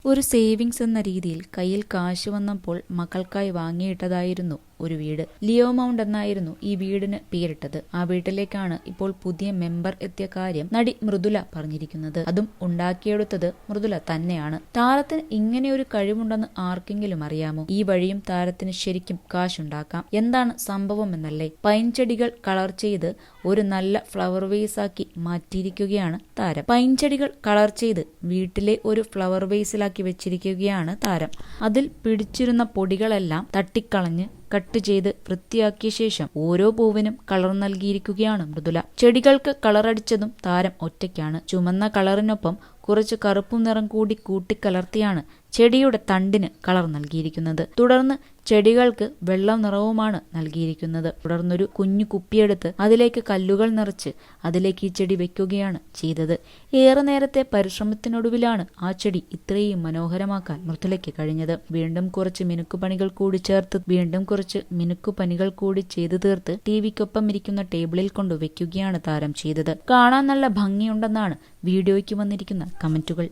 ഒരു സേവിങ്സ് എന്ന രീതിയിൽ കയ്യിൽ കാശ് വന്നപ്പോൾ മക്കൾക്കായി വാങ്ങിയിട്ടതായിരുന്നു ഒരു വീട്. ലിയോ മൗണ്ട് എന്നായിരുന്നു ഈ വീടിന് പേരിട്ടത്. ആ വീട്ടിലേക്കാണ് ഇപ്പോൾ പുതിയ മെമ്പർ എത്തിയ കാര്യം നടി മൃദുല പറഞ്ഞിരിക്കുന്നത്. അതും ഉണ്ടാക്കിയെടുത്തത് മൃദുല തന്നെയാണ്. താരത്തിന് ഇങ്ങനെ ഒരു കഴിവുണ്ടെന്ന് ആർക്കെങ്കിലും അറിയാമോ? ഈ വഴിയും താരത്തിന് ശരിക്കും കാശുണ്ടാക്കാം. എന്താണ് സംഭവം എന്നല്ലേ? പൈൻചെടികൾ കളർ ചെയ്ത് ഒരു നല്ല ഫ്ലവർ വേസ് ആക്കി മാറ്റിയിരിക്കുകയാണ് താരം. പൈൻചെടികൾ കളർ ചെയ്ത് വീട്ടിലെ ഒരു ഫ്ലവർ വേസിലാക്കി വെച്ചിരിക്കുകയാണ് താരം. അതിൽ പിടിച്ചിരുന്ന പൊടികളെല്ലാം തട്ടിക്കളഞ്ഞ് കട്ട് ചെയ്ത് വൃത്തിയാക്കിയ ശേഷം ഓരോ പൂവിനും കളർ നൽകിയിരിക്കുകയാണ് മൃദുല. ചെടികൾക്ക് കളറടിച്ചതും താരം ഒറ്റയ്ക്കാണ്. ചുമന്ന കളറിനൊപ്പം കുറച്ച് കറുപ്പും നിറം കൂടി കൂട്ടിക്കലർത്തിയാണ് ചെടിയുടെ തണ്ടിന് കളർ നൽകിയിരിക്കുന്നത്. തുടർന്ന് ചെടികൾക്ക് വെള്ള നിറവുമാണ് നൽകിയിരിക്കുന്നത്. തുടർന്നൊരു കുഞ്ഞു കുപ്പിയെടുത്ത് അതിലേക്ക് കല്ലുകൾ നിറച്ച് അതിലേക്ക് ഈ ചെടി വെക്കുകയാണ് ചെയ്തത്. ഏറെ നേരത്തെ പരിശ്രമത്തിനൊടുവിലാണ് ആ ചെടി ഇത്രയും മനോഹരമാക്കാൻ മൃദുലയ്ക്ക് കഴിഞ്ഞത്. വീണ്ടും കുറച്ച് മിനുക്കുപണികൾ കൂടി ചേർത്ത് ചെയ്തു തീർത്ത് ടിവിക്കൊപ്പം ഇരിക്കുന്ന ടേബിളിൽ കൊണ്ട് വെക്കുകയാണ് താരം ചെയ്തത്. കാണാൻ നല്ല ഭംഗിയുണ്ടെന്നാണ് വീഡിയോയ്ക്ക് വന്നിരിക്കുന്ന കമന്റുകൾ.